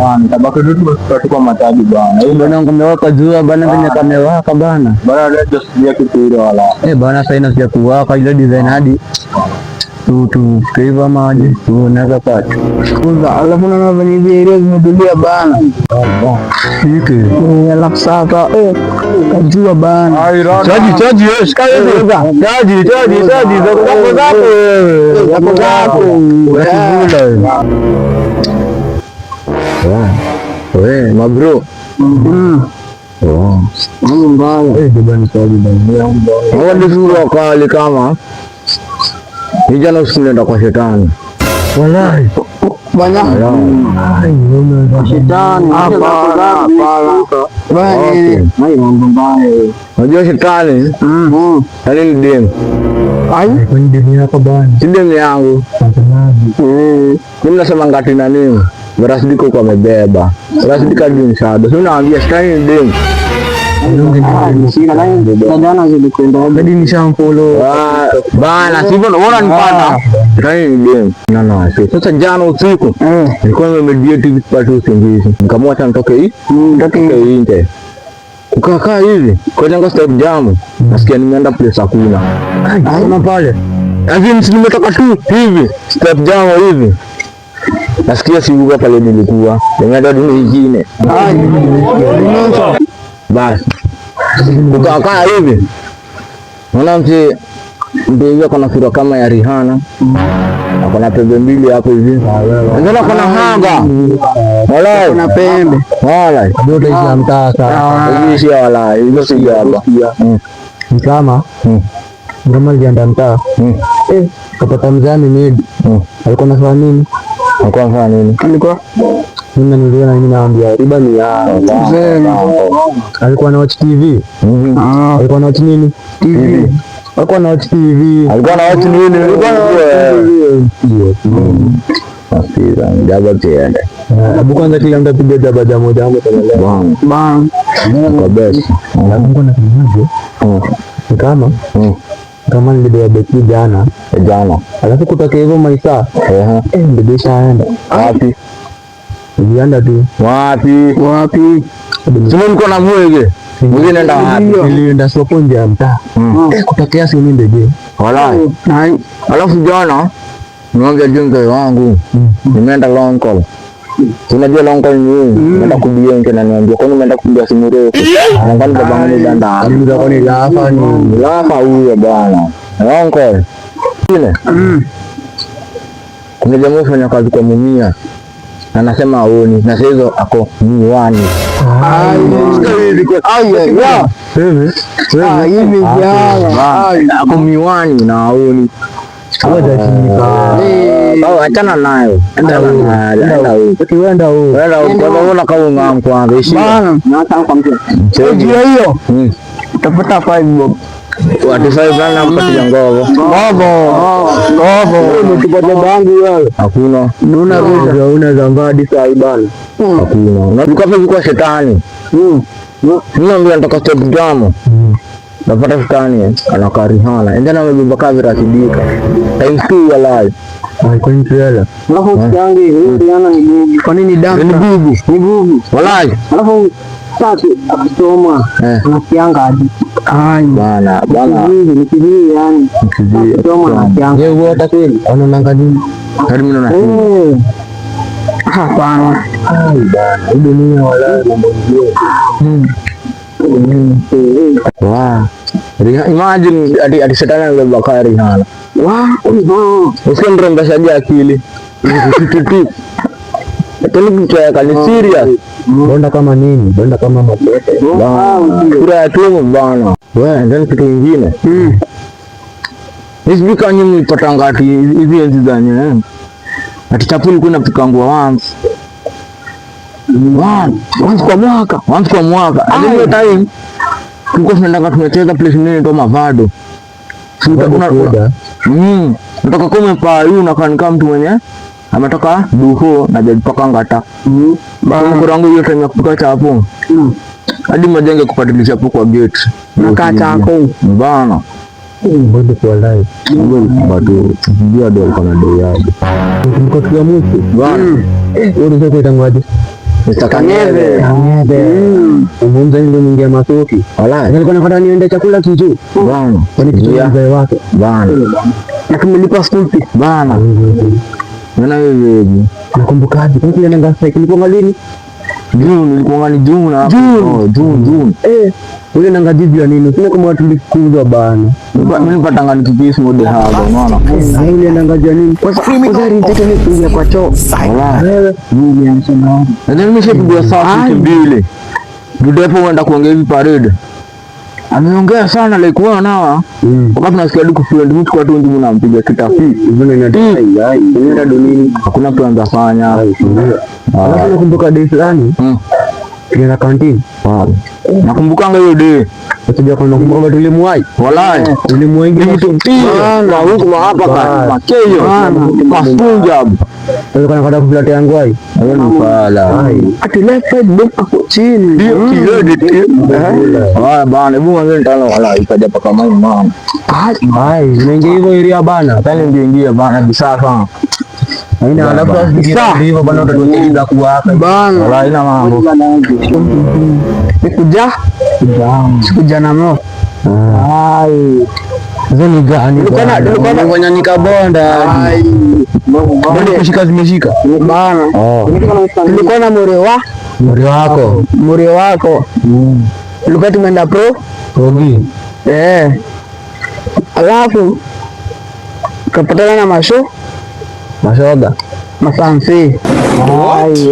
bana. Tabaki tu kwa mataji bana. Hii bana kumewaka jua bana venye kamewaka bana. Bana ndio sija kitu ile wala. Bana sasa ina sija kuwaka ile design hadi tu kaiva maji unaweza pata. Kwanza alafu na venye hivi ile zimetulia bana. Hiki. Alafu sasa kajua bana. Chaji shikaje chaji zako wewe mabro. Mbaya. Bwana sababu bwana. Hawa ndio kali kama vijana usienda kwa shetani. Wallahi. Bwana. Shetani hapa. Bwana. Unajua shetani? Yaani ni demu. Ni demu yako bwana. Si demu yangu. Mimi nasema ngati na nini? Barasidiko kwa amebeba. Barasidika demu shado. Sio naambia shetani ni demu. Jana zilikwenda hadi nishamfollow bana, sivyo unaona nipata tani ni na sasa. Jana usiku nilikuwa nimemediate hivi kupata usingizi, nikamwacha nitoke nje kukaa hivi kwa janga step jam, nasikia nimeenda place hakuna na pale hivi, nimetoka tu hivi step jam hivi, nasikia siuka pale nilikuwa nimeenda dunia nyingine basi kukaa hivi. Naona mzee ndio kuna sura kama ya Rihanna. Akona pembe mbili hapo hivi. Ndio kuna hanga. Wala kuna pembe. Wala ndio Islam mtasa. Hivi si wala, hizo si hapa. Ni kama ngoma ilienda mtaa. Kapata mzani mid. Alikuwa anafanya nini? Alikuwa mimi niliona nini naambia riba ni ya alikuwa na watch TV. Alikuwa na watch nini? TV. Alikuwa na watch TV. Alikuwa na watch nini? Asira ndaba tena. Hebu kwanza kila mtu apige daba moja hapo tena leo. Bang. Kwa best. Mungu na kidogo. Kama nilibeba beki jana. Alafu kutoka hivyo maisa. Ndio shaenda. Wapi? Nilienda tu. Wapi? Sio niko na mwege. Mwege nenda wapi? Nilienda soko nje ya mtaa. Kutokea si mimi ndege. Wallahi. Alafu jana niongea junge wangu. Nimeenda long call. Unajua long call ni nimeenda kubienke na niambia kwa nini nimeenda kumbia simu refu. Angalia baba mimi danda. Ndio kwa nini lafa huyo bwana. Long call. Ile. Kuna jamaa fanya kazi kwa Mumia. Anasema aoni na sasa ako miwani. Hivi ako miwani na aoni. Achana nayo. Ukienda unaona kama ngam kwanza ishi. Hiyo utapata 5 bob. Watu sai bana mpatia ngovo. Ukipata bangu wewe. Hakuna. Una zawadi sai bana. Hakuna. Unajua kama kwa shetani. Mimi nataka step jamo. Napata shetani anakaa Rihanna. Ndio na mbeba kamera sidika. Thanks to your life. Kwa nini trailer? Alafu yangu Rihanna ni bubu. Kwa nini dance? Ni bubu. Wallahi. Alafu sasa akisoma nasikianga hadi bana ni kizi yani akisoma nasikianga yeye wote kweli wanaanga nini hadi mimi naona hapana bana dunia wala mambo imagine ati shetani angebaka Rihanna usiomrembeshaje akili Tuli ni serious. Bonda kama nini? Bonda kama matope. Kura ya tumu bana. Wewe ndio kitu kingine. Hizi kanyi mlipata ngati hizi enzi zanyu ati chapuli kuna pikangwa once kwa mwaka. Hiyo time tulikuwa tunaenda tunacheza place nini ndo Mavado. Nataka kama pa hiyo unakaa mtu mwenye ametoka duho na jipaka ngata. Kurangu hiyo time ya kupika chapo. Hadi majenge kupadilisha hapo kwa gate. Nakaa chako bana. Mbona kwa live? Bado ndio ndo alikuwa na dai yake. Tulikuwa tukiamua bana. Wewe unataka kuita ngwaje? Mr. Kang'ethe. Umeanza ile mwingia Matoki. Wala. Nilikuwa nataka niende chakula kitu. Bana. Kwani kitu ya mzee wake. Bana. Na kumelipa school fee. Bana. Nana wewe. Nakumbukaje? Kwa kile nanga sasa ilikuwa lini? June ilikuwa ni June na June. Ule nanga jibu ya nini? Sina kama watu likuzwa bana. Mimi nilipatanga ni kipisi mode hapo, unaona? Ule nanga jua nini? Kwa sababu nitaka kuingia kwa choo. Wala. Wewe mimi anasema. Na ndio nimeshapigwa saa 2. Ndipo uenda kuongea hivi parade. Ameongea sana like wewe nawa. Wakati nasikia duku friend mtu kwa tu ndio mnampiga kitafi. Hivyo inadai. Nenda dunini. Hakuna mtu anafanya. Alafu nakumbuka day fulani. Tulienda kantin. Nakumbukanga hiyo day. Sasa kwa nakumbuka tulimwai. Wallahi. Tulimwai Tulimtia. Na huko hapa kwa makeyo. Mafunjabu. Sasa kwa nakata kufuatia ngwai. Hiyo ni fala. Ati left side book hapo chini. Ndio kidogo. Bana, hebu angalia ndalo wala ikaja paka mama. Hai, unaingia hivyo area bana. Pale ndio ingia bana bisaka. Haina alafu hivyo bana utatuingiza kuwaka. Bana. Wala ina mambo. Sikuja na mo. Hai. Zoni gani? Nilikuwa nafanya nikabonda. Hai. Bado kushika zimeshika. Bana. Tulikuwa na Mure wako. Tulikuwa tumeenda progi. Alafu kapatana na mashoga. Masansi. Hai.